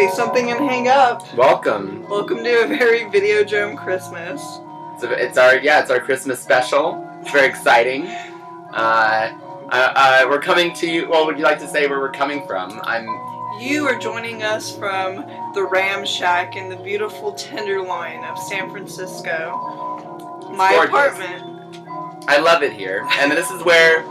say something and hang up. Welcome. Welcome to a very Videodrome Christmas. It's our Christmas special. It's very exciting. We're coming to you. Well, would you like to say where we're coming from? You are joining us from the Ram Shack in the beautiful Tenderloin of San Francisco. My apartment. I love it here, and this is where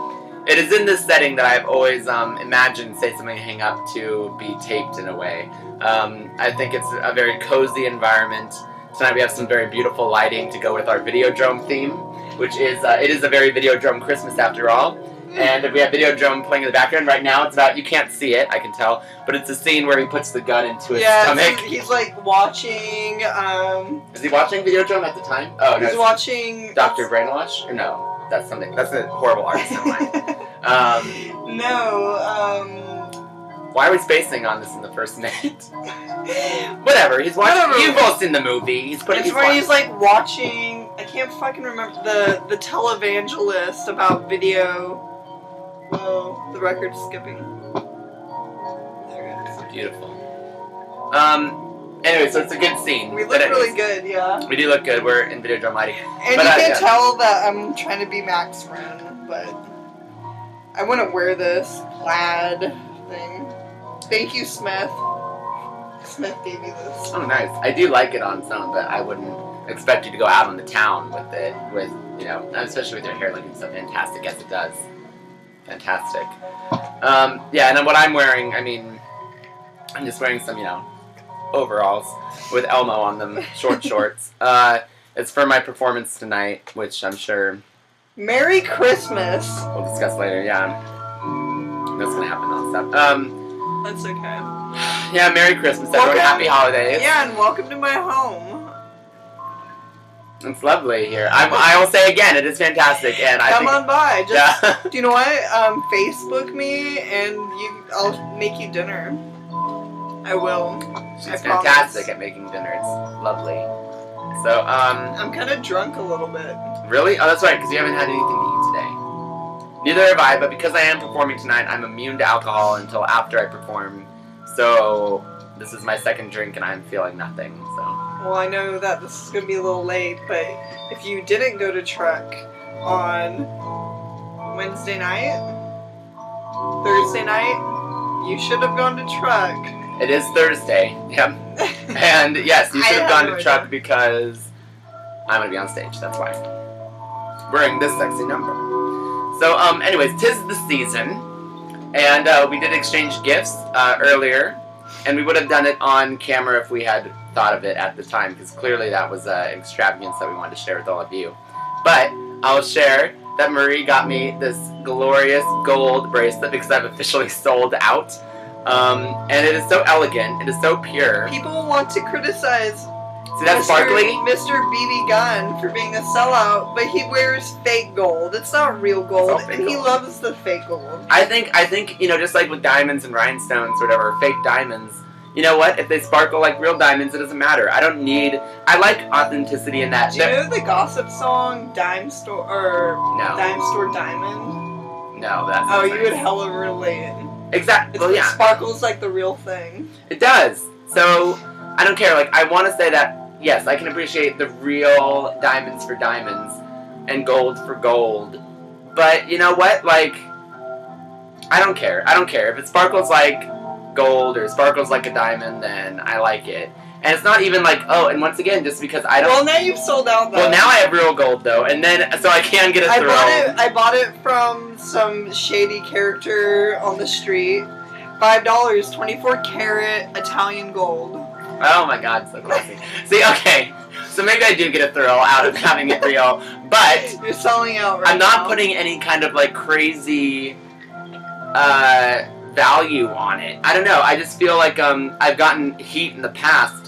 it is in this setting that I've always imagined Say Something Hang Up to be taped in a way. I think it's a very cozy environment. Tonight we have some very beautiful lighting to go with our Videodrome theme, which is it is a very Videodrome Christmas after all. And we have Videodrome playing in the background right now. It's about, you can't see it, I can tell, but it's a scene where he puts the gun into his stomach. He's like watching. Is he watching Videodrome at the time? Oh, he's watching Dr. Brainwash? Or no, that's something. That's a horrible artist in mind. Why are we spacing on this in the first minute? Whatever. He's watching. You've both seen the movie. He's like watching. I can't fucking remember the televangelist about video. Oh, the record's skipping. There it is. Beautiful. Anyway, so it's a good scene. We look really good, yeah. We do look good. We're in Videodrome lighting. And you can tell that I'm trying to be Max Ren, but I wouldn't wear this plaid thing. Thank you, Smith. Smith gave me this. Oh, nice. I do like it on some, but I wouldn't expect you to go out on the town with it, especially with your hair looking so fantastic as it does. Fantastic. Yeah, and then what I'm wearing, I'm just wearing some, overalls with Elmo on them, short shorts. It's for my performance tonight, which I'm sure... Merry Christmas! We'll discuss later, yeah. That's gonna happen non-stop. That's okay. Yeah, Merry Christmas, everyone. Happy holidays. Yeah, and welcome to my home. It's lovely here. I will say again, it is fantastic, and Come on by. Do you know what? Facebook me, and I'll make you dinner. I will. She's fantastic at making dinner. It's lovely. So, I'm kind of drunk a little bit. Really? Oh, that's right, because you haven't had anything to eat today. Neither have I, but because I am performing tonight, I'm immune to alcohol until after I perform. So, this is my second drink, and I'm feeling nothing, so... Well, I know that this is going to be a little late, but if you didn't go to Truck on Wednesday night, Thursday night, you should have gone to Truck. It is Thursday, yep. And yes, you should have gone to Truck because I'm going to be on stage, that's why. Wearing this sexy number. So, anyways, 'tis the season, and we did exchange gifts earlier, and we would have done it on camera if we had thought of it at the time, because clearly that was an extravagance that we wanted to share with all of you. But I'll share that Marie got me this glorious gold bracelet because I've officially sold out. And it is so elegant, it is so pure. People want to criticize See that sparkly? Mr. B.B Gunn for being a sellout, but he wears fake gold. It's not real gold, and he loves the fake gold. I think, just like with diamonds and rhinestones or whatever, fake diamonds, you know what? If they sparkle like real diamonds, it doesn't matter. I like authenticity in that. Do you know the gossip song Dime Store Diamond? No, that's Oh, you would hella relate. Exactly. It sparkles like the real thing. It does. So, I don't care. Like, I want to say that, yes, I can appreciate the real diamonds for diamonds and gold for gold. But, you know what? Like, I don't care. I don't care. If it sparkles like gold or sparkles like a diamond, then I like it. And it's not even like, oh, and once again, just because I don't... Well, now you've sold out, though. Well, now I have real gold, though, and then, so I can get a thrill. I bought it from some shady character on the street. $5, 24 karat Italian gold. Oh my god, so classy. See, okay, so maybe I do get a thrill out of having it real, but... You're selling out right now. I'm not putting any kind of, like, crazy, value on it. I don't know, I just feel like, I've gotten heat in the past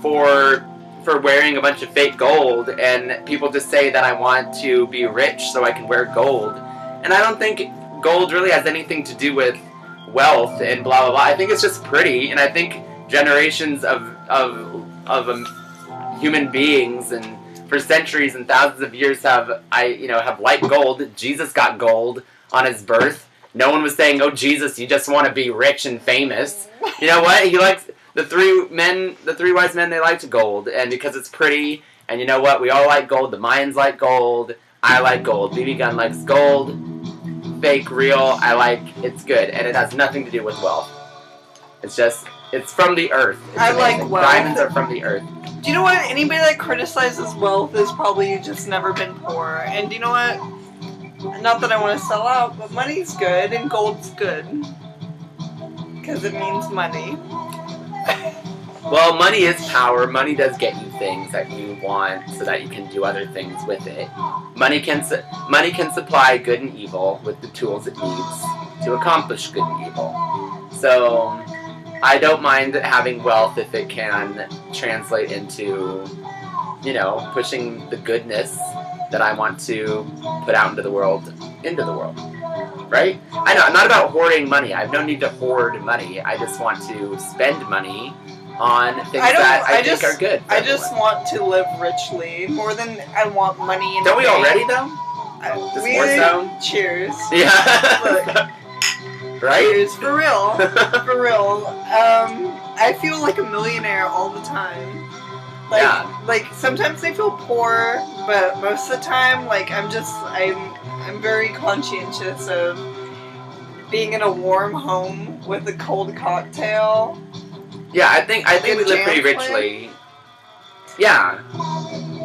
for wearing a bunch of fake gold, and people just say that I want to be rich so I can wear gold. And I don't think gold really has anything to do with wealth and blah blah blah. I think it's just pretty, and I think generations of human beings and for centuries and thousands of years have liked gold. Jesus got gold on his birth. No one was saying, "Oh Jesus, you just want to be rich and famous." You know what? the three wise men, they liked gold, and because it's pretty, and you know what? We all like gold. The Mayans like gold. I like gold. B.B Gunn likes gold. Fake, real. It's good, and it has nothing to do with wealth. It's just, it's from the earth. It's I amazing. like wealth. Diamonds are from the earth. Do you know what? Anybody that criticizes wealth is probably just never been poor. And do you know what? Not that I want to sell out, but money's good and gold's good. Because it means money. Well, money is power. Money does get you things that you want so that you can do other things with it. Money can supply good and evil with the tools it needs to accomplish good and evil. So, I don't mind having wealth if it can translate into, pushing the goodness that I want to put out into the world. Right? I know, I'm not about hoarding money. I have no need to hoard money. I just want to spend money on things that I think are good. I just want to live richly more than I want money. Don't we already though? Just more so? Cheers. Yeah. Look, right? Cheers, for real. For real. I feel like a millionaire all the time. Like sometimes I feel poor, but most of the time, I'm very conscientious of being in a warm home with a cold cocktail. Yeah, I think we live pretty richly. Yeah.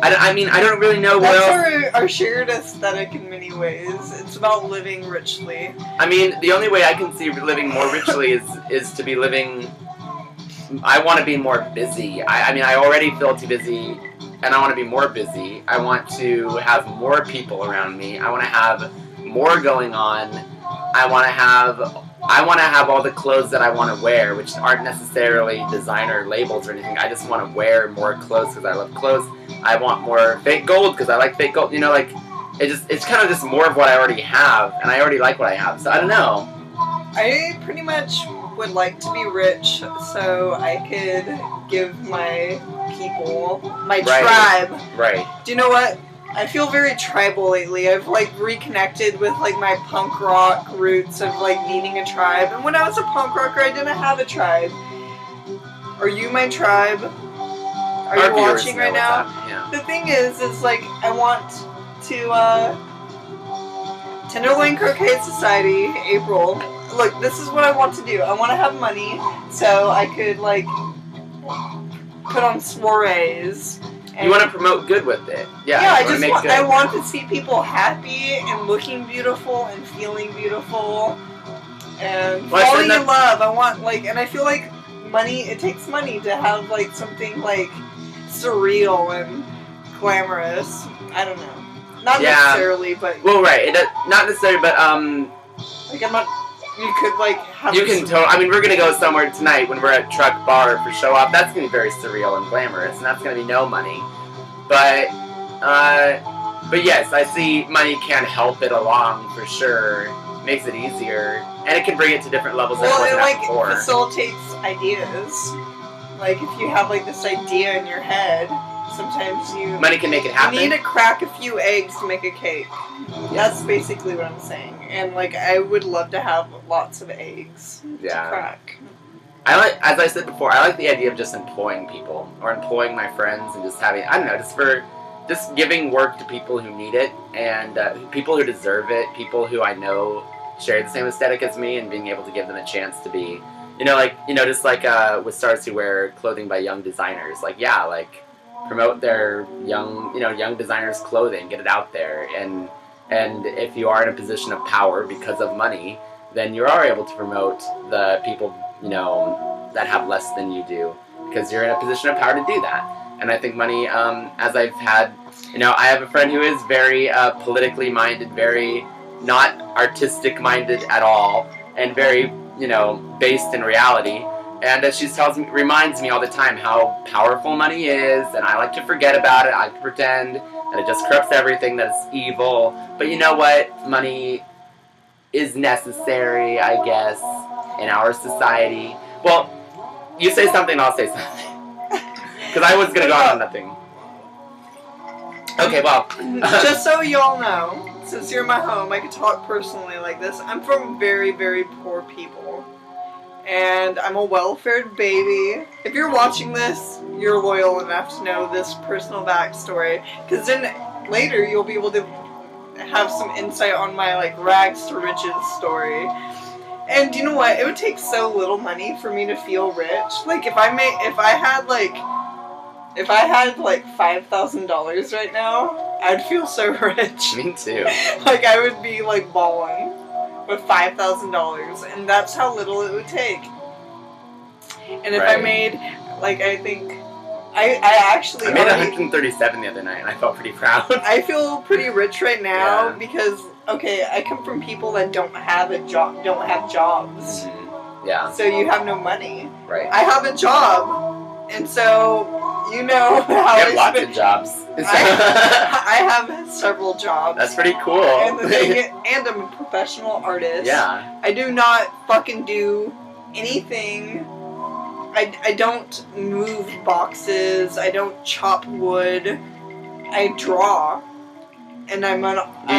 I mean, I don't really know what else. That's our shared aesthetic in many ways. It's about living richly. I mean, the only way I can see living more richly is to be living... I want to be more busy. I mean, I already feel too busy, and I want to be more busy. I want to have more people around me. I want to have more going on. I want to have all the clothes that I want to wear, which aren't necessarily designer labels or anything. I just want to wear more clothes because I love clothes. I want more fake gold because I like fake gold. It's kind of just more of what I already have, and I already like what I have. So I don't know. I pretty much would like to be rich so I could give my people, my tribe. Right. Do you know what? I feel very tribal lately. I've reconnected with my punk rock roots of needing a tribe. And when I was a punk rocker, I didn't have a tribe. Are you my tribe? Are you watching right now? Yeah. The thing is I want to Tenderloin Croquet Society, April. Look, this is what I want to do. I want to have money so I could put on soirees. You want to promote good with it. Yeah, I want to see people happy and looking beautiful and feeling beautiful and falling in love. I want and I feel like money, it takes money to have something surreal and glamorous. I don't know. Not necessarily, but... Well, right. Not necessarily, but, I'm not... You could, have... You can totally... I mean, we're going to go somewhere tonight when we're at Truck Bar for Show Off. That's going to be very surreal and glamorous, and that's going to be no money. But yes, I see money can help it along, for sure. Makes it easier. And it can bring it to different levels than it was before. It facilitates ideas. If you have, this idea in your head... Sometimes money can make it happen. You need to crack a few eggs to make a cake. Yes. That's basically what I'm saying. And I would love to have lots of eggs to crack. As I said before, I like the idea of just employing people or employing my friends and just having, I don't know, just giving work to people who need it and people who deserve it, people who I know share the same aesthetic as me, and being able to give them a chance to be, just with Stars Who Wear clothing by young designers, promote their young designers' clothing, get it out there, and if you are in a position of power because of money, then you are able to promote the people that have less than you do, because you're in a position of power to do that. And I think money, as I've had, I have a friend who is very politically minded, very not artistic minded at all, and very based in reality. And she reminds me all the time how powerful money is, and I like to forget about it. I like to pretend that it just corrupts everything, that it's evil. But you know what? Money is necessary, I guess, in our society. Well, you say something, I'll say something. Because I was going to go on nothing. Okay, well. Just so y'all know, since you're in my home, I can talk personally like this. I'm from very, very poor people. and I'm a well-fed baby. If you're watching this, you're loyal enough to know this personal backstory, because then later you'll be able to have some insight on my like rags to riches story. And you know what? It would take so little money for me to feel rich. Like if I had like $5,000 right now, I'd feel so rich. Me too. Like I would be like balling with $5,000, and that's how little it would take. And if I made, like, I think I made 137 the other night, and I felt pretty proud. I feel pretty rich right now because I come from people that don't have jobs. Mm-hmm. Yeah. So you have no money. Right. I have a job, and so you know how you have lots of jobs. I have several jobs. That's pretty cool. And I'm a professional artist. Yeah. I do not fucking do anything. I don't move boxes. I don't chop wood. I draw. And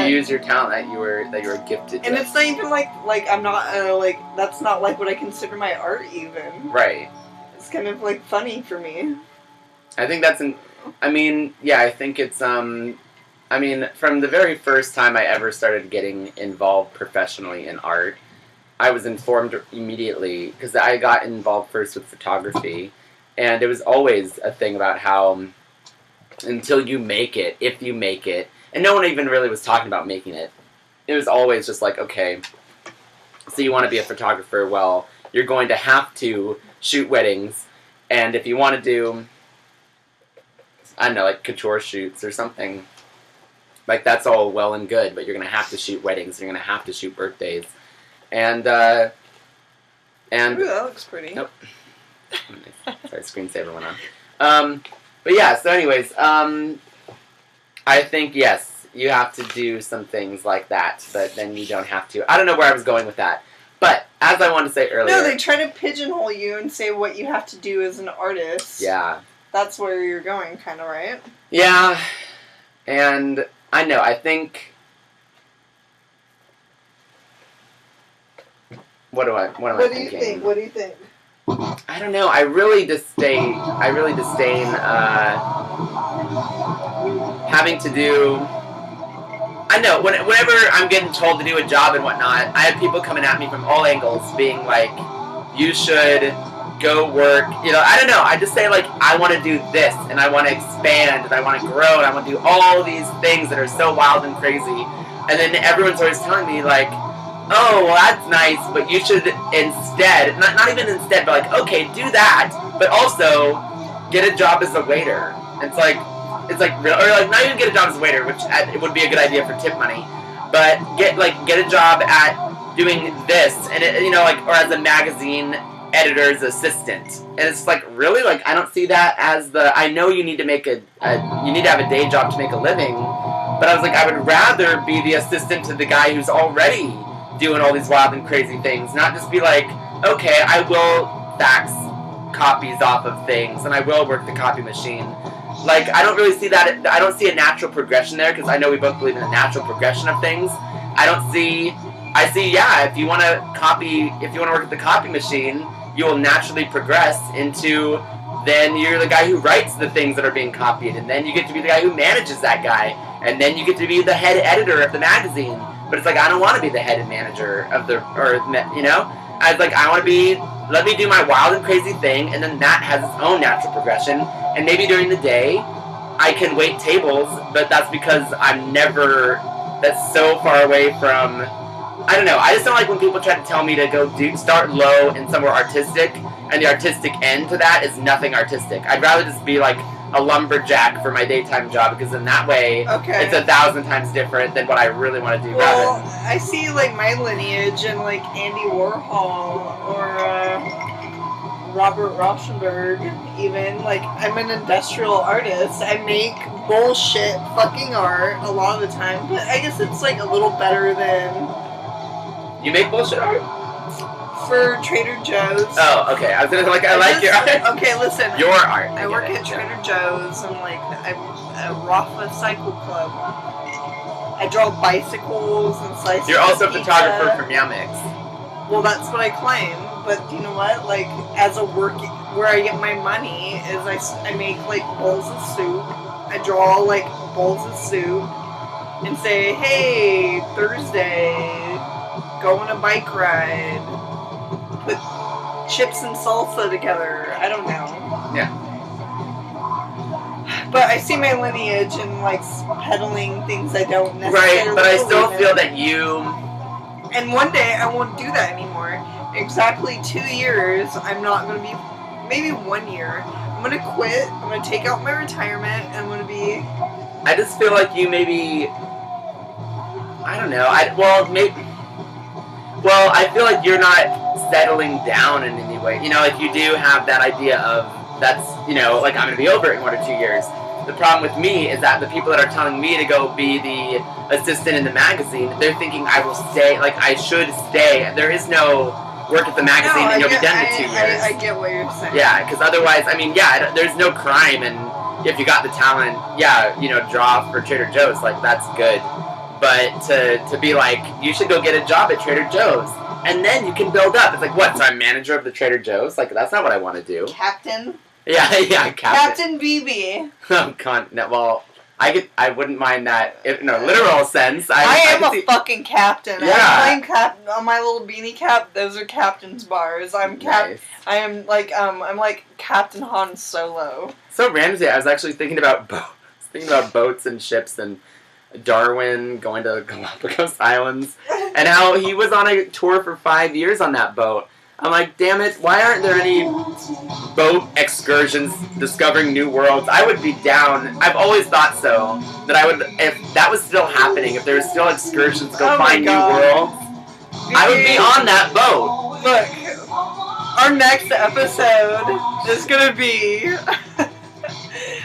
you use your talent that you were gifted. And with. it's not even like I'm not that's not like what I consider my art even. Right. It's kind of like funny for me. I think that's I think it's from the very first time I ever started getting involved professionally in art, I was informed immediately, because I got involved first with photography, and it was always a thing about how until you make it, if you make it, and no one even really was talking about making it, it was always just like, okay, so you want to be a photographer, well, you're going to have to shoot weddings, and if you want to do, I don't know, like couture shoots or something, like that's all well and good, but you're going to have to shoot weddings, you're going to have to shoot birthdays. And ooh, that looks pretty. Nope. Sorry, screensaver went on. But yeah, so anyways, I think, yes, you have to do some things like that, but then you don't have to. I don't know where I was going with that. But, as I wanted to say earlier... No, they try to pigeonhole you and say what you have to do as an artist. Yeah. That's where you're going, kind of, right? Yeah. And, I know, I think... What am I thinking? What do you think? I don't know. I really disdain having to do... I know, whenever I'm getting told to do a job and whatnot, I have people coming at me from all angles being like, you should go work, I don't know. I just say, like, I want to do this, and I want to expand, and I want to grow, and I want to do all these things that are so wild and crazy. And then everyone's always telling me, like, oh, well, that's nice, but you should instead, not even instead, but like, okay, do that, but also get a job as a waiter. And it's like, or like not even get a job as a waiter, which it would be a good idea for tip money, but get a job at doing this, and or as a magazine editor's assistant. And it's like, really, like, I don't see that as I know you need to make you need to have a day job to make a living, but I was like, I would rather be the assistant to the guy who's already doing all these wild and crazy things, not just be like, okay, I will fax copies off of things, and I will work the copy machine. Like, I don't really see that, I don't see a natural progression there, because I know we both believe in a natural progression of things. I see, yeah, if you want to work at the copy machine, you will naturally progress into, then you're the guy who writes the things that are being copied, and then you get to be the guy who manages that guy, and then you get to be the head editor of the magazine. But it's like, I don't want to be the head manager of I was like, I want to let me do my wild and crazy thing, and then that has its own natural progression. And maybe during the day, I can wait tables, but that's because that's so far away from, I don't know, I just don't like when people try to tell me to start low and somewhere artistic, and the artistic end to that is nothing artistic. I'd rather just be like a lumberjack for my daytime job, because in that way, it's 1,000 times different than what I really want to do. Well, I see, like, my lineage and, like, Andy Warhol or Robert Rauschenberg, even. Like, I'm an industrial artist. I make bullshit fucking art a lot of the time, but I guess it's, like, a little better than... You make bullshit art? For Trader Joe's. Oh, okay. I was gonna I like your art. Okay, listen. Your art. I work at Trader Joe's, and like I'm a Rafa Cycle Club. I draw bicycles and slices. You're also a pizza. photographer from Yumix. Well, that's what I claim, but you know what? Like, as a where I get my money is I make like bowls of soup. I draw like bowls of soup and say, hey, Thursday, go on a bike ride. Put chips and salsa together. I don't know. Yeah. But I see my lineage in like peddling things I don't necessarily Right, but I still believe in. feel that you... And one day I won't do that anymore. Exactly 2 years, I'm not going to be... Maybe 1 year. I'm going to quit. I'm going to take out my retirement. And I'm going to be... I just feel like you maybe... I don't know. Well, I feel like you're not settling down in any way. You know, like you do have that idea of... That's, you know, like I'm going to be over in 1 or 2 years. The problem with me is that the people that are telling me to go be the assistant in the magazine, they're thinking I will stay, like I should stay. There is no work at the magazine and you'll be done in 2 years. I get what you're saying. Yeah, because otherwise, I mean, yeah, there's no crime, and if you got the talent, yeah, you know, draw for Trader Joe's, like that's good. But to be like, you should go get a job at Trader Joe's, and then you can build up. It's like, what, so I'm manager of the Trader Joe's? Like, that's not what I want to do. Captain? Yeah, Captain BB. Oh, God, no, well, I wouldn't mind that, in a literal sense. I am a fucking captain. Yeah. I'm playing captain on my little beanie cap. Those are captain's bars. Nice. I am like, I'm like Captain Han Solo. So randomly, I was actually thinking about boats and ships and Darwin going to Galapagos Islands and how he was on a tour for 5 years on that boat. I'm like, damn it, why aren't there any boat excursions discovering new worlds? I would be down. I've always thought so. That I would, if that was still happening, if there were still excursions to go find new worlds, I would be on that boat. Look, our next episode is going to be...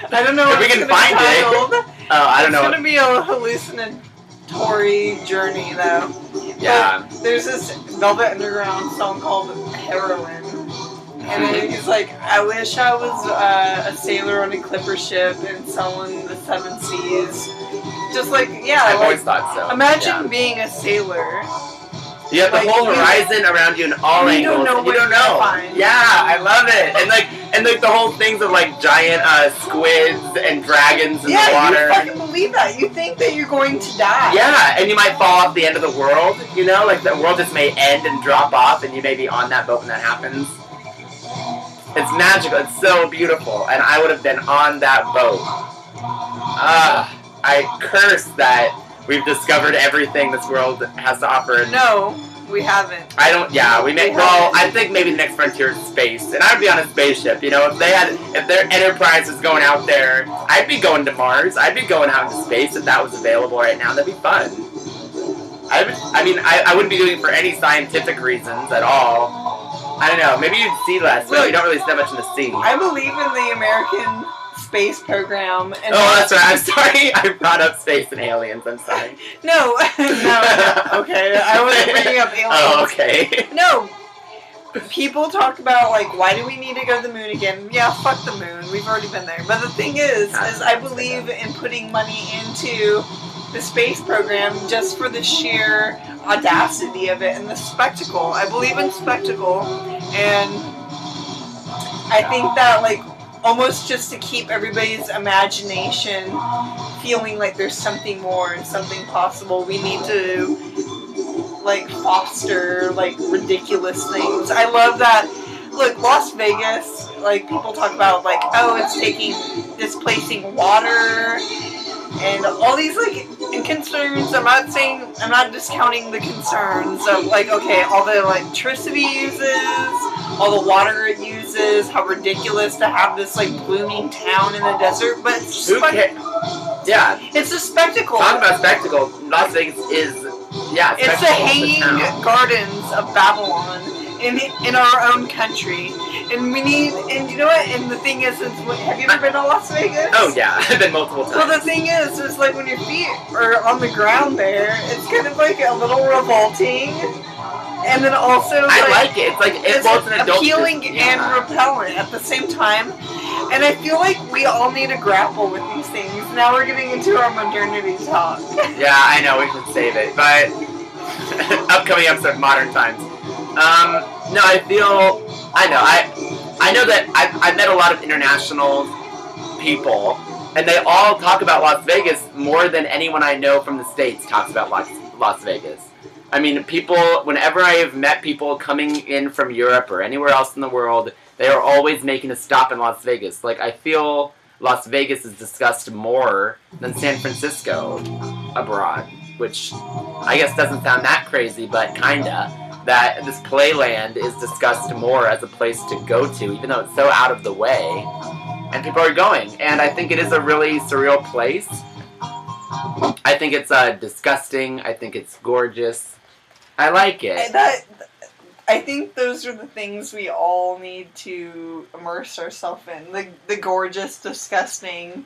I don't know if we can find it. I don't know. It's going to be a hallucinatory journey, though. Yeah. But there's this Velvet Underground song called Heroin. And then he's like, I wish I was a sailor on a clipper ship and sailing the 7 seas. Just like, yeah. I've always thought so. Imagine being a sailor. You have the whole horizon around you in all angles. You don't know. Yeah, I love it. And like the whole things of like giant squids and dragons in the water. Yeah, you fucking believe that. You think that you're going to die. Yeah, and you might fall off the end of the world. You know, like the world just may end and drop off, and you may be on that boat when that happens. It's magical. It's so beautiful, and I would have been on that boat. I curse that we've discovered everything this world has to offer. No, we haven't. I think maybe the next frontier is space, and I'd be on a spaceship. You know, if their enterprise was going out there, I'd be going to Mars. I'd be going out into space if that was available right now. That'd be fun. I wouldn't be doing it for any scientific reasons at all. I don't know. Maybe you'd see less, but you don't really see that much in the sea. I believe in the American space program. And that's right. I'm sorry. I brought up space and aliens. I'm sorry. No. Okay. I wasn't bringing up aliens. Oh, okay. No. People talk about, like, why do we need to go to the moon again? Yeah, fuck the moon. We've already been there. But the thing is I believe in putting money into the space program just for the sheer audacity of it and the spectacle. I believe in spectacle, and I think that, like, almost just to keep everybody's imagination feeling like there's something more and something possible, we need to, like, foster, like, ridiculous things. I love that. Look, Las Vegas, like, people talk about, like, oh, it's displacing water and all these, like, concerns. I'm not discounting the concerns of, like, okay, all the electricity uses, all the water it uses, how ridiculous to have this, like, blooming town in the desert, but it's yeah. It's a spectacle. Talking about spectacle, Las Vegas is, yeah, it's the hanging gardens of Babylon in our own country. And we need, and you know what, and the thing is, have you ever been to Las Vegas? Oh yeah, I've been multiple times. Well, the thing is, it's like when your feet are on the ground there, it's kind of like a little revolting, and then also, I like it. It's like, it's an adult appealing and repellent at the same time. And I feel like we all need to grapple with these things. Now we're getting into our modernity talk. Yeah, I know, we should save it, but upcoming episode, Modern Times. No, I know that I've met a lot of international people, and they all talk about Las Vegas more than anyone I know from the States talks about Las Vegas. I mean, whenever I have met people coming in from Europe or anywhere else in the world, they are always making a stop in Las Vegas. Like, I feel Las Vegas is discussed more than San Francisco abroad, which I guess doesn't sound that crazy, but kinda. That this playland is discussed more as a place to go to, even though it's so out of the way, and people are going. And I think it is a really surreal place. I think it's disgusting. I think it's gorgeous. I like it. I think those are the things we all need to immerse ourselves in. The gorgeous, disgusting.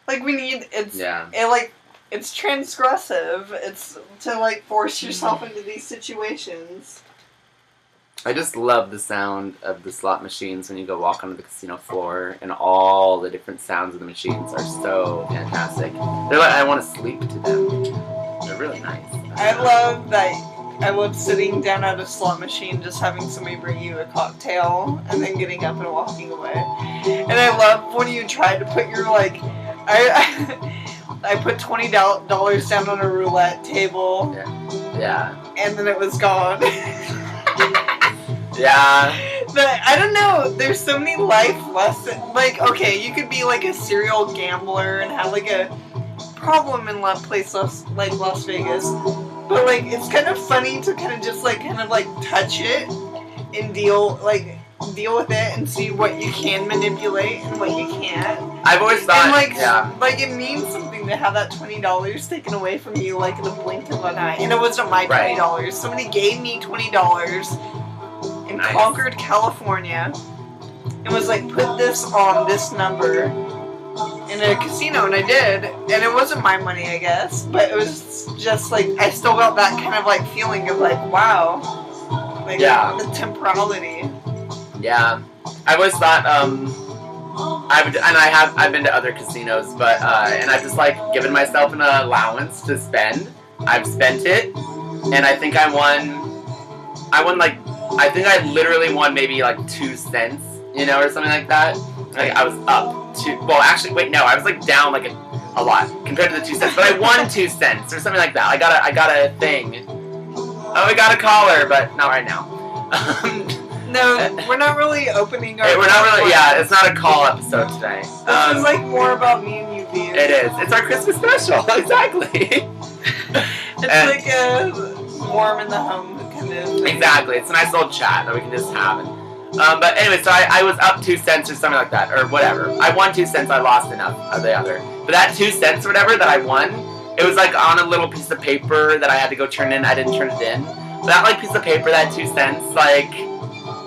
Like, we need, it's transgressive. It's to, like, force yourself into these situations. I just love the sound of the slot machines when you go walk onto the casino floor, and all the different sounds of the machines are so fantastic. They're like, I want to sleep to them. They're really nice. I love sitting down at a slot machine, just having somebody bring you a cocktail, and then getting up and walking away. And I love when you try to put your, like, I put $20 down on a roulette table. Yeah. And then it was gone. Yeah. But I don't know, there's so many life lessons. Like, okay, you could be like a serial gambler and have like a problem in a place like Las Vegas. But like, it's kind of funny to kind of touch it and deal with it and see what you can manipulate and what you can't. I've always thought, like it means something to have that $20 taken away from you, like in the blink of an eye. And it wasn't my $20. Right. Somebody gave me $20 in Concord, California, and was like, put this on this number in a casino, and I did. And it wasn't my money, I guess, but it was just like, I still got that kind of like feeling of like, wow, like the temporality. Yeah, I've always thought, I've been to other casinos, but, and I've just, like, given myself an allowance to spend. I've spent it, and I think I literally won maybe, like, 2 cents, you know, or something like that. Like, I was up to, well, actually, wait, no, I was, like, down, like, a lot compared to the 2 cents, but I won 2 cents, or something like that. I got a thing. Oh, I got a collar, but not right now. No, we're not really opening our... We're not really, it's not a call episode today. This is like more about me and you being... It is. It's our Christmas special, exactly. It's like a warm in the home kind of thing. Exactly. It's a nice little chat that we can just have. But anyway, so I was up 2 cents or something like that, or whatever. I won 2 cents, I lost enough of the other. But that 2 cents or whatever that I won, it was like on a little piece of paper that I had to go turn in. I didn't turn it in. But that like piece of paper, that 2 cents, like...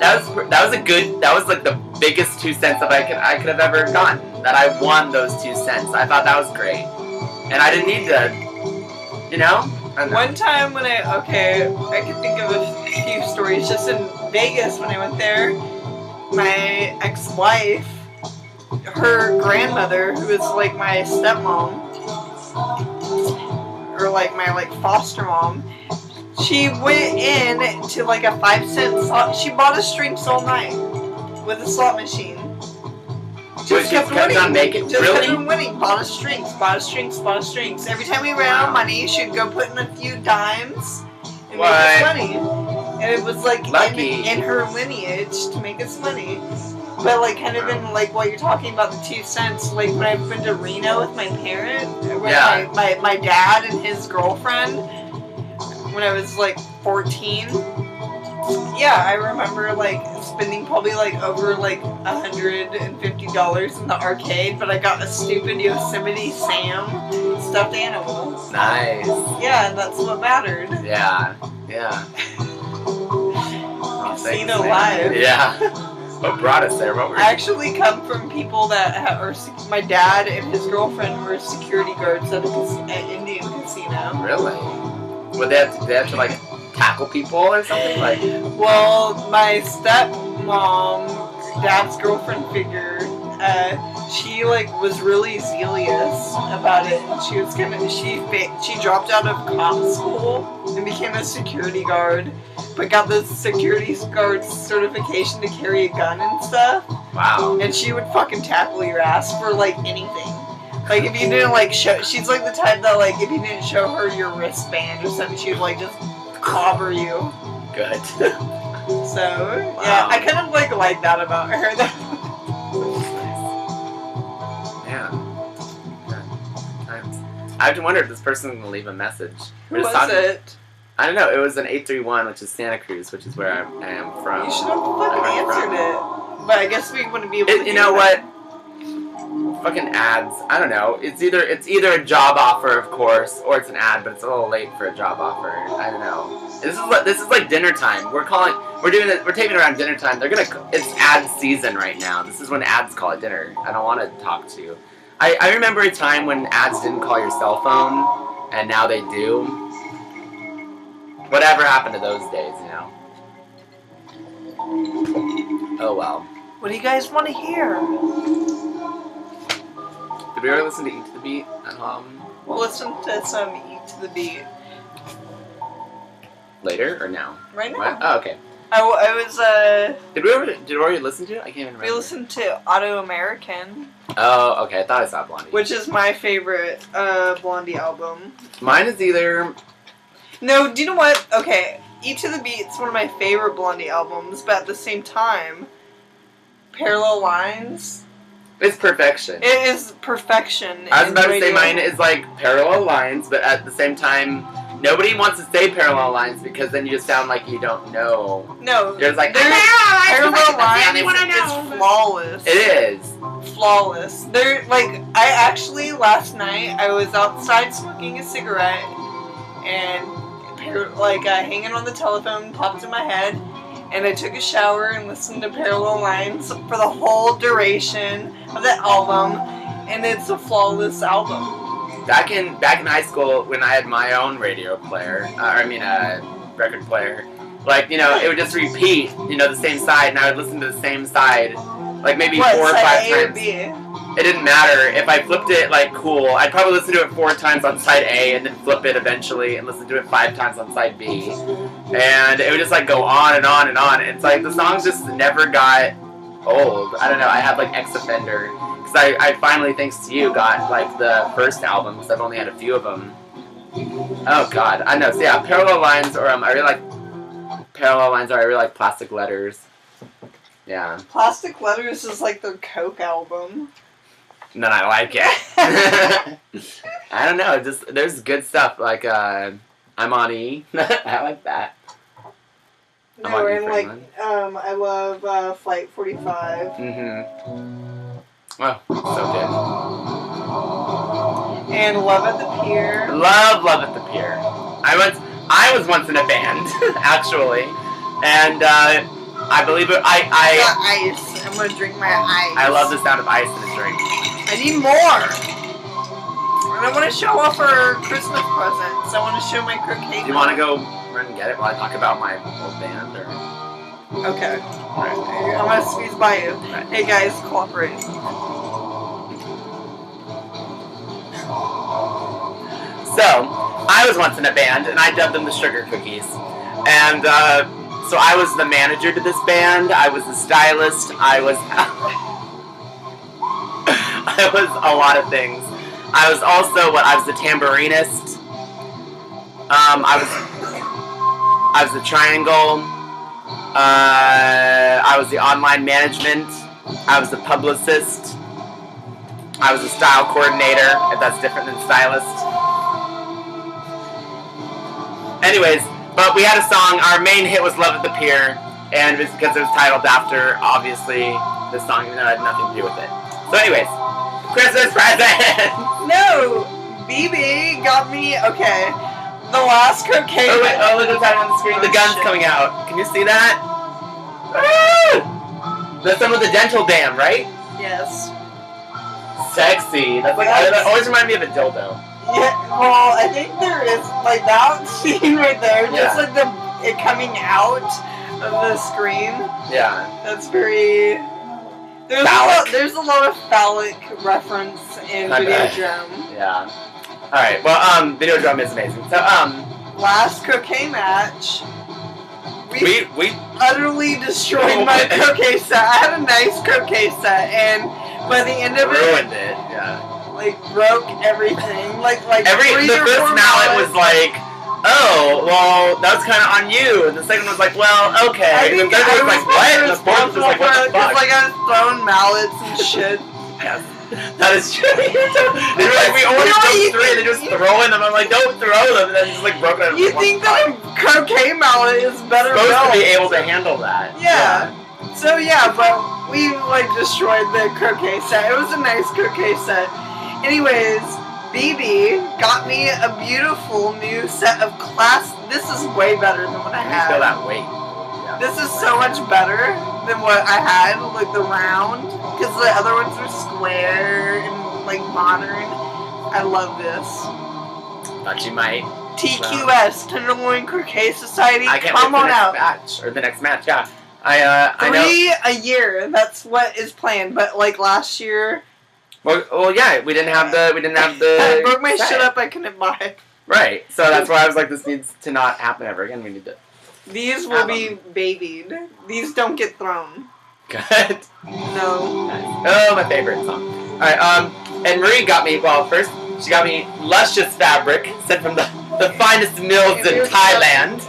That was like the biggest 2 cents that I could have ever gotten. That I won those 2 cents. I thought that was great. And I didn't need to, you know? One time when I can think of a few stories just in Vegas when I went there. My ex-wife, her grandmother, who was like my stepmom, or like my like foster mom, she went in to like a 5-cent slot. She bought us drinks all night with a slot machine. Just kept winning. Bought us drinks. Every time we ran out of money, she'd go put in a few dimes and make us money. And it was like in her lineage to make us money. But like kind of in like what you're talking about, the 2 cents. Like when I've been to Reno with my parent, my dad and his girlfriend. When I was like 14, I remember like spending probably like over like $150 in the arcade, but I got a stupid Yosemite Sam stuffed animal. Nice. Yeah, and that's what mattered. Yeah. Casino life. Yeah. What brought us there? I actually come from people that my dad and his girlfriend were security guards at an Indian casino. Really? Would they have to like tackle people or something like? Well, my stepmom, dad's girlfriend figure, she like was really zealous about it. And she was she dropped out of cop school and became a security guard, but got the security guard certification to carry a gun and stuff. Wow. And she would fucking tackle your ass for like anything. Like if you didn't like show, she's like the type that like if you didn't show her your wristband or something, she would like just clobber you. Good. So yeah, I kind of like that about her. Yeah. Good times. I have to wonder if this person can leave a message. Who was it? I don't know. It was an 831, which is Santa Cruz, which is where I am from. You should have fucking answered it. But I guess we wouldn't be able to. You know what? Fucking ads. I don't know. It's either a job offer, of course, or it's an ad, but it's a little late for a job offer. I don't know. This is like dinner time. We're taping it around dinner time. It's ad season right now. This is when ads call it dinner. I don't want to talk to you. I remember a time when ads didn't call your cell phone, and now they do. Whatever happened to those days, you know? Oh well. What do you guys want to hear? Did we ever listen to Eat to the Beat at home? We'll listen to some Eat to the Beat. Later or now? Right now. What? Oh, okay. I was Did we already listen to it? I can't even remember. We listened to Auto American. Oh, okay. I thought I saw Blondie. Which is my favorite Blondie album. Mine is either... No, do you know what? Okay, Eat to the Beat's one of my favorite Blondie albums, but at the same time, Parallel Lines... It's perfection. It is perfection. I was about to say mine is like Parallel Lines, but at the same time, nobody wants to say Parallel Lines because then you just sound like you don't know. No. You're just like, Parallel Lines is flawless. It is. Flawless. They're like, I actually, last night, I was outside smoking a cigarette and hanging on the telephone popped in my head. And I took a shower and listened to Parallel Lines for the whole duration of the album, and it's a flawless album. Back in high school, when I had my own radio player, record player, like, you know, it would just repeat, you know, the same side, and I would listen to the same side, like maybe 4 or 5 A times. or B? It didn't matter. If I flipped it, like, cool, I'd probably listen to it 4 times on side A and then flip it eventually and listen to it 5 times on side B. And it would just, like, go on and on and on. It's like the songs just never got old. I don't know. I had, like, X Offender. Because I finally, thanks to you, got, like, the first album because I've only had a few of them. Oh, God. I know. So, yeah, Parallel Lines or I really like Plastic Letters. Yeah. Plastic Letters is like their Coke album. Then I like it. I don't know, just there's good stuff like I'm on E. I like that. No, and like I love Flight 45. Oh, so good. And Love at the Pier. Love at the Pier. I was once in a band actually, and I believe it. I got ice. I'm gonna drink my ice. I love the sound of ice in a drink. I need more! And I want to show off our Christmas presents. I want to show my croquet. Do you want to go run and get it while I talk about my old band? Or? Okay. Right. I'm going to squeeze by you. Right. Hey guys, cooperate. So, I was once in a band, and I dubbed them the Sugar Cookies. And, so I was the manager to this band, I was the stylist, I was a lot of things. I was also the tambourinist. I was the triangle. I was the online management. I was the publicist. I was the style coordinator, if that's different than stylist. Anyways, but we had a song. Our main hit was Love at the Pier, and it's because it was titled after, obviously, the song, even though it had nothing to do with it. So anyways, Christmas present! No! BB got me, okay, the last croquet... Oh wait, look what's happening on the screen. The gun's coming out. Can you see that? Woo! That's some of the dental dam, right? Yes. Sexy. That always reminds me of a dildo. Yeah, well, I think there is, like, that scene right there, just like it coming out of the screen. Yeah. That's very... There's a lot of phallic reference in Videodrome. Yeah. Alright, well, Videodrome is amazing. So, last croquet match, we utterly destroyed Oh, my man. croquet set. I had a nice croquet set, and by the end of ruined it, yeah. like, broke everything. Like The 3 or 4 first mallet was like, oh, well, that's kind of on you. And the second was like, well, okay. I And the think third I was like, what? And the fourth was like, what the fuck? Because, like, I was throwing mallets and shit. Yes. That is true. They were like, we only broke 3, they just throwing them. I'm like, don't throw them. And then just like broke it. You think that a croquet mallet is better supposed to be able to handle that. Yeah. So yeah, but we like destroyed the croquet set. It was a nice croquet set. Anyways, BB got me a beautiful new set of class. This is way better than what I had. Feel that weight. Yeah. This is so much better than what I had, like the round, because the other ones are square and like modern. I love this. Thought you might. TQS, Tenderloin Croquet Society. I can't Come wait for on the out. next match or the next match. Yeah, I know. 3 a year. That's what is planned. But like last year. Well, yeah, we didn't have the. I broke my shit up. I couldn't buy it. Right. So that's why I was like, this needs to not happen ever again. We need to. These will be babied. These don't get thrown. Good. No. Nice. Oh, my favorite song. All right. And Marie got me. Well, first she got me luscious fabric sent from the finest mills in Thailand.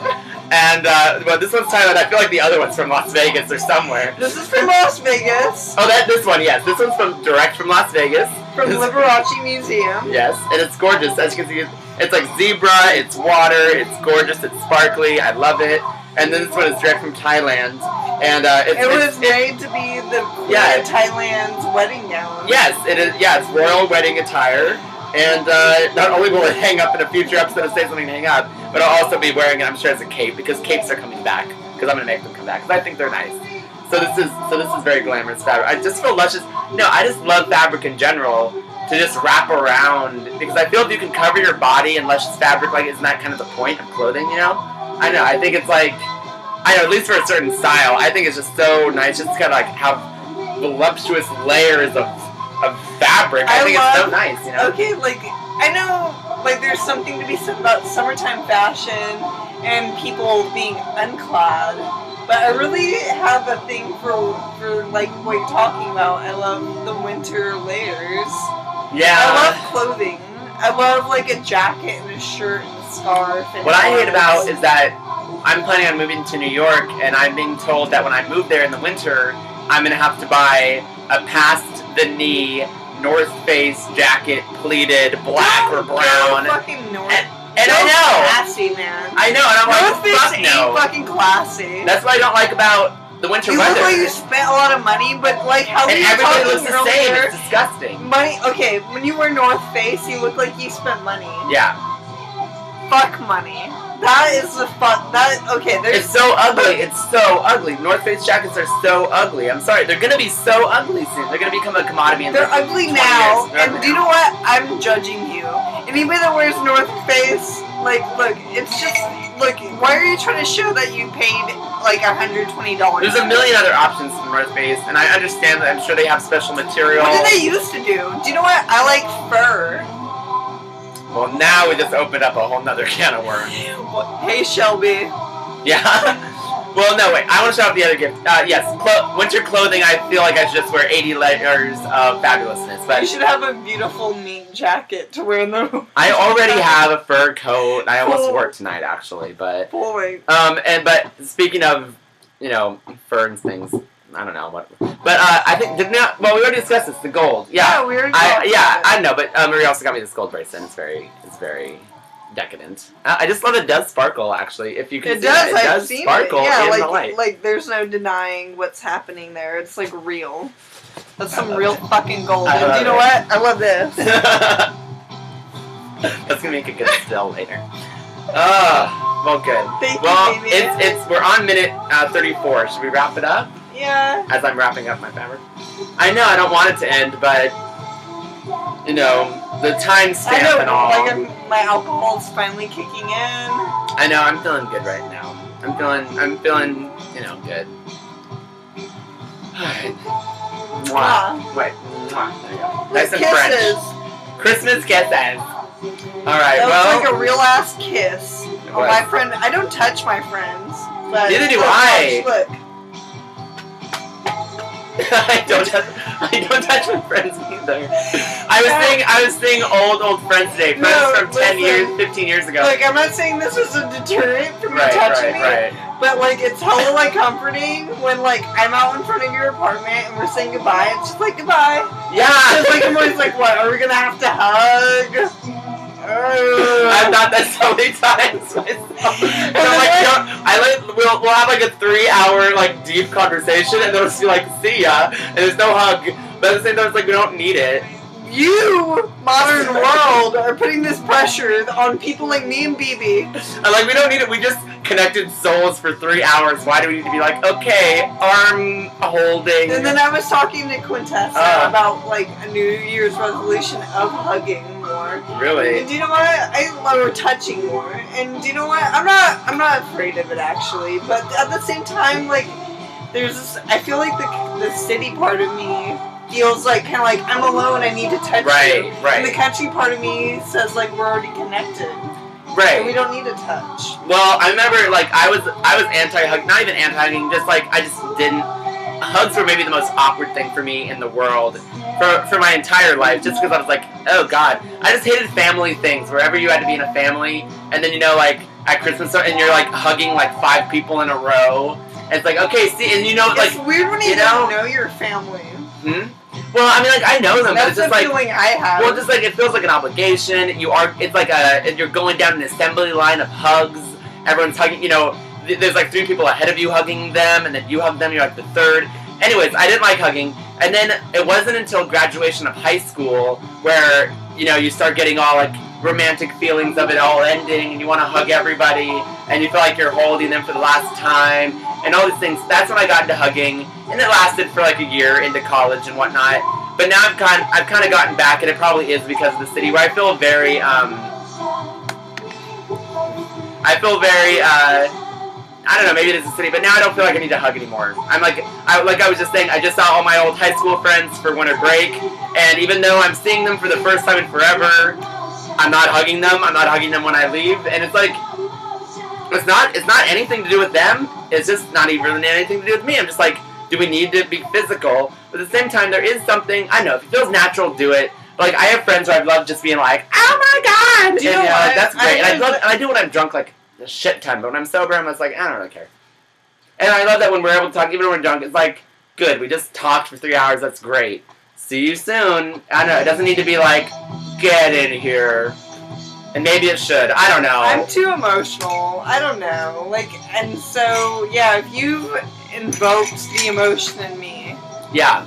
And well, this one's Thailand. I feel like the other one's from Las Vegas or somewhere. This is from Las Vegas. Oh, this one, yes. This one's direct from Las Vegas. From Liberace Museum. Yes, and it's gorgeous. As you can see, it's like zebra, it's water, it's gorgeous, it's sparkly. I love it. And then this one is direct from Thailand. And it was made to be the Queen of Thailand's wedding gown. Yes, it is. Yeah, it's royal wedding attire. And not only will it hang up in a future episode of Say Something to Hang Up, but I'll also be wearing it, I'm sure, as a cape, because capes are coming back. Because I'm going to make them come back, because I think they're nice. So this is very glamorous fabric. I just feel luscious. No, I just love fabric in general to just wrap around, because I feel if you can cover your body in luscious fabric, like, isn't that kind of the point of clothing, you know? I know, I think it's like, I know, at least for a certain style, I think it's just so nice, just kind of like have voluptuous layers of fabric. I think it's so nice, you know? Okay, like, I know, like, there's something to be said about summertime fashion and people being unclad, but I really have a thing for like, what you're talking about. I love the winter layers. Yeah. I love clothing. I love, like, a jacket and a shirt and a scarf. And what I hate about is that I'm planning on moving to New York, and I'm being told that when I move there in the winter, I'm going to have to buy a past-the-knee North Face jacket, pleated, black or brown. Fucking North. And I know. Classy, man. I know, and I'm North like, Face fuck no. ain't fucking classy. That's what I don't like about the winter you weather. You look like you spent a lot of money, but like how and you everybody looks the earlier, same. It's disgusting. Money. Okay, when you wear North Face, you look like you spent money. Yeah. Fuck money. That is the fuck. That okay. It's so ugly. It's so ugly. North Face jackets are so ugly. I'm sorry. They're gonna be so ugly soon. They're gonna become a commodity. They're ugly now. And do you know what? I'm judging you. Anybody that wears North Face, like, look, it's just look. Why are you trying to show that you paid like $120? There's a million other options from North Face, and I understand that. I'm sure they have special material. What did they used to do? Do you know what? I like fur. Well, now we just opened up a whole nother can of worms. Hey, Shelby. Yeah. Well, no, wait. I want to show off the other gift. Yes, winter clothing. I feel like I should just wear 80 layers of fabulousness. But you should have a beautiful mink jacket to wear in the room. I already have a fur coat. I almost wore it tonight, actually. But but speaking of, you know, fur and things. I don't know what, but I think we already discussed this. The gold, yeah, we already. I know, but Marie also got me this gold bracelet. And it's very decadent. I just love it. Does sparkle actually? If you can, it does sparkle in the light. Like there's no denying what's happening there. It's like real. That's some real fucking gold. And do you know what? I love this. That's gonna make a good still later. Well, good. Thank you, baby. We're on minute 34. Should we wrap it up? Yeah. As I'm wrapping up my fabric. I know I don't want it to end, but you know the time stamp and all. Like my alcohol's finally kicking in. I know I'm feeling good right now. I'm feeling you know good. Alright. Mwah. Wait. Mwah. There you go. Nice and kisses. French. Christmas kisses. Alright, That well. was like a real ass kiss. Oh, my friend. I don't touch my friends. But neither do I. Look. I don't touch my friends either. I was seeing old friends today. Friends from 10 years, 15 years ago. Like, I'm not saying this was a deterrent from you touching me. But, like, it's hella, like, comforting when, like, I'm out in front of your apartment and we're saying goodbye. It's just like, goodbye. Yeah. It's like, I'm always like, what, are we gonna have to hug? I've thought that so many times myself. So, like, we'll have, like, a 3-hour, like, deep conversation and then we'll just be like, see ya. And there's no hug. But at the same time, it's like, we don't need it. You, modern world, are putting this pressure on people like me and BB. And like, we don't need it. We just connected souls for 3 hours. Why do we need to be like, okay, arm holding? And then I was talking to Quintessa about like a New Year's resolution of hugging more. Really? And do you know what? I love touching more. And do you know what? I'm not afraid of it actually. But at the same time, like, there's this. I feel like the city part of me feels like kind of like I'm alone. I need to touch you. Right. And the country part of me says like we're already connected. Right. So we don't need to touch. Well, I remember like I was anti-hug, not even anti-hugging, just like I just didn't. Hugs were maybe the most awkward thing for me in the world for my entire life, just because I was like, oh god, I just hated family things. Wherever you had to be in a family, and then like at Christmas and you're like hugging like 5 people in a row. And it's like, okay, see, and like it's weird when you don't know your family. Well, I mean, like I know them, but it's just like feeling I have. Well, just like it feels like an obligation. It's like you're going down an assembly line of hugs. Everyone's hugging. There's like 3 people ahead of you hugging them, and then you hug them. You're like the 3rd. Anyways, I didn't like hugging, and then it wasn't until graduation of high school where you start getting all like romantic feelings of it all ending, and you want to hug everybody, and you feel like you're holding them for the last time, and all these things. That's when I got into hugging, and it lasted for like a year into college and whatnot. But now I've kind of gotten back, and it probably is because of the city where I feel very I don't know, maybe it is the city, but now I don't feel like I need to hug anymore. I'm like I was just saying, I just saw all my old high school friends for winter break, and even though I'm seeing them for the first time in forever, I'm not hugging them. I'm not hugging them when I leave, and it's like, it's not anything to do with them. It's just not even anything to do with me. I'm just like, do we need to be physical? But at the same time, there is something, I don't know, if it feels natural, do it. But like, I have friends where I love just being like, oh my god! Do you know what? That's great. And I do when I'm drunk, like, a shit ton, but when I'm sober, I'm just like, I don't really care. And I love that when we're able to talk, even when we're drunk, it's like, good, we just talked for 3 hours, that's great. See you soon. I don't know, it doesn't need to be like, get in here. And maybe it should, I don't know. I'm too emotional, I don't know. Like, and so, yeah, if you've invoked the emotion in me. Yeah.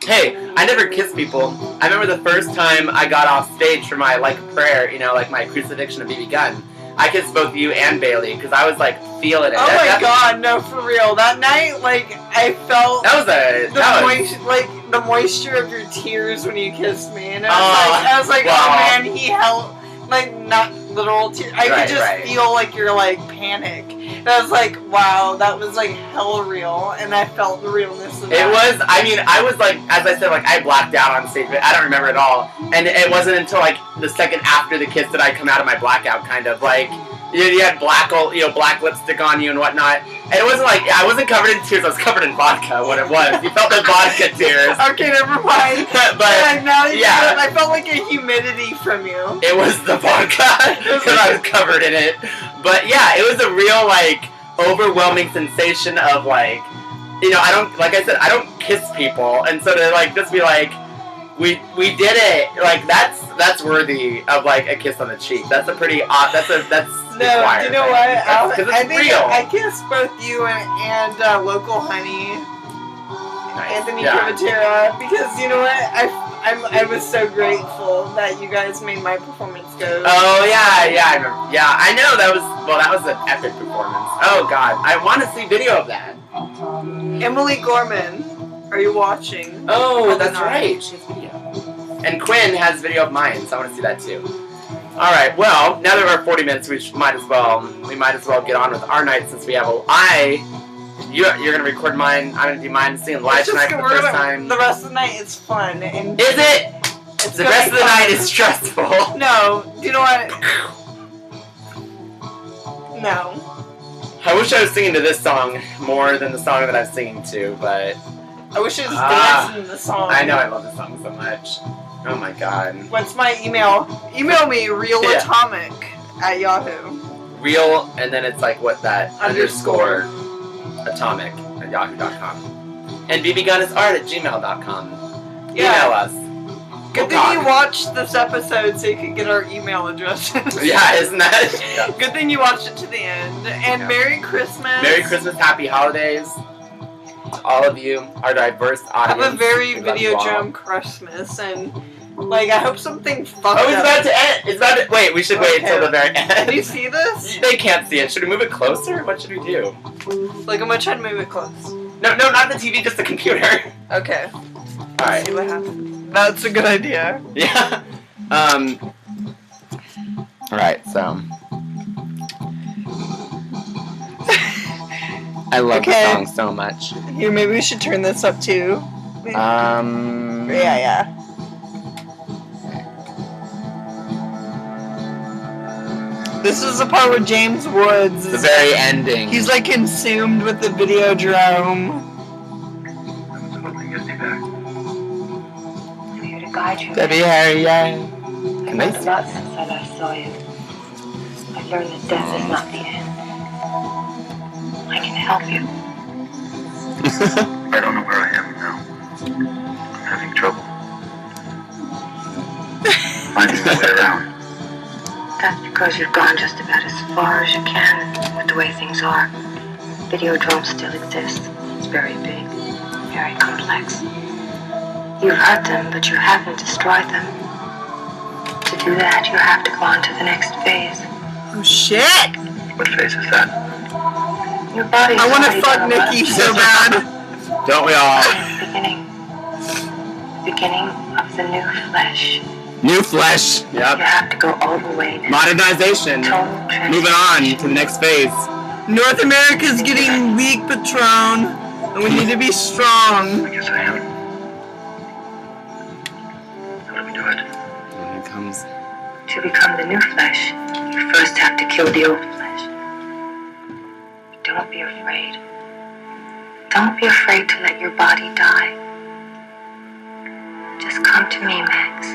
Hey, I never kiss people. I remember the first time I got off stage for my, like, prayer, like my crucifixion of B.B Gunn. I kissed both you and Bailey, because I was, like, feeling it. Oh my god, no, for real. That night, like, I felt the moisture of your tears when you kissed me. And I was like, wow. Oh man, he held, like, not literal tears. I could just feel, like, your, like, panic. And I was like, wow, that was, like, hella real. And I felt the realness of that. It was, I was, like, as I said, like, I blacked out on stage, but I don't remember it all. And it wasn't until, like, the second after the kiss that I come out of my blackout, kind of, like, you had black lipstick on you and whatnot. And it wasn't like, I wasn't covered in tears, I was covered in vodka, what it was. You felt the vodka tears. Okay, never mind. But, now I felt like a humidity from you. It was the vodka, because I was covered in it. But yeah, it was a real, like, overwhelming sensation of, like, I don't kiss people. And so to, like, just be like, we did it. Like, that's worthy of, like, a kiss on the cheek. That's a pretty that's no, required. You know what? I think real. I kissed both you and local honey, nice. Anthony Privatera, because you know what? I was so grateful that you guys made my performance go. Oh yeah, I remember. Yeah, I know that was an epic performance. Oh god, I want to see video of that. Emily Gorman, are you watching? Oh, that's right. She has video. And Quinn has video of mine, so I want to see that too. Alright, well, now that we're 40 minutes, we might as well get on with our night since we have You're gonna record mine. I'm gonna do mine singing live tonight for the first time. The rest of the night is fun. And is it? The rest of the night is stressful. No. Do you know what? No. I wish I was singing to this song more than the song that I'm singing to, but... I wish I was dancing to the song. I know, I love this song so much. Oh my god. What's my email? Email me, realatomic@yahoo. Real, and then it's like what that underscore atomic at yahoo.com. And bbgunnart@gmail.com. Yeah. Email us. Good thing you watched this episode so you could get our email addresses. Yeah, isn't that? Yeah. Good thing you watched it to the end. And Merry Christmas. Merry Christmas, Happy Holidays to all of you, our diverse audience. Have a very Videodrome Christmas, and like I hope something fucked up. Oh, it's about to end. It's about to. Wait, we should wait until the very end. Can you see this? They can't see it. Should we move it closer? What should we do? Like I'm gonna try to move it close. No, not the TV, just the computer. Okay. All right. See what happens. That's a good idea. Yeah. Right. So. I love the song so much. Here, maybe we should turn this up too. Yeah. This is the part where James Woods is the very ending. He's like consumed with the Videodrome. I'm here to guide you. Debbie Harry, yeah. Can I start since I last saw you? I've learned that death is not the end. I can help you. I don't know where I am now. I'm having trouble finding my way around. That's because you've gone just about as far as you can with the way things are. Videodrome still exists. It's very big, very complex. You've hurt them, but you haven't destroyed them. To do that, you have to go on to the next phase. Oh shit! What phase is that? Your body. I want to fuck Nikki so bad. Don't we all? The beginning of the new flesh. New flesh. You Yep. have to go all the way now. Modernization. Moving on to the next phase. North America's getting weak, Patron, and we need to be strong. I guess I am. How do we do it? Here it comes. To become the new flesh, you first have to kill the old flesh. Don't be afraid. Don't be afraid to let your body die. Just come to me, Max.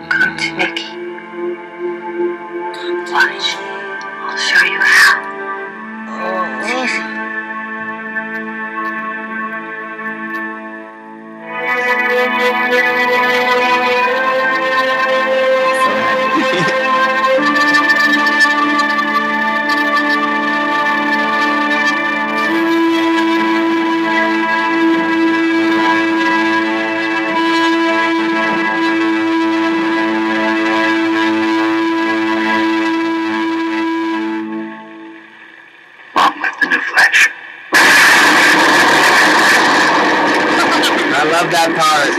Come to Nikki. Watch. I'll show you how. It's easy. Along with the new flesh. I love that part.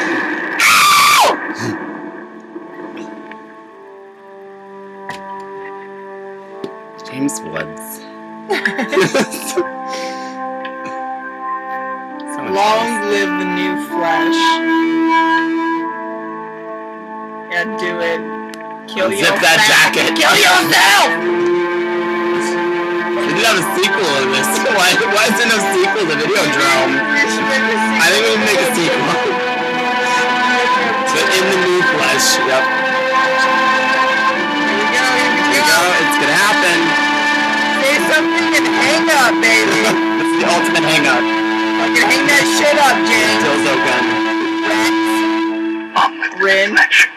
James Woods. Long live the new flesh. Yeah, do it. Kill Zip yourself. that jacket. Kill yourself! We did have a sequel of this. Why is there no sequel to Videodrome? I think we can make a sequel. So in the new flesh. Yep. Here we go. It's gonna happen. Say something and hang up, baby. It's the ultimate hang up. Fucking hang that shit up, James. Dildo gun. Along with the Rin. new flesh.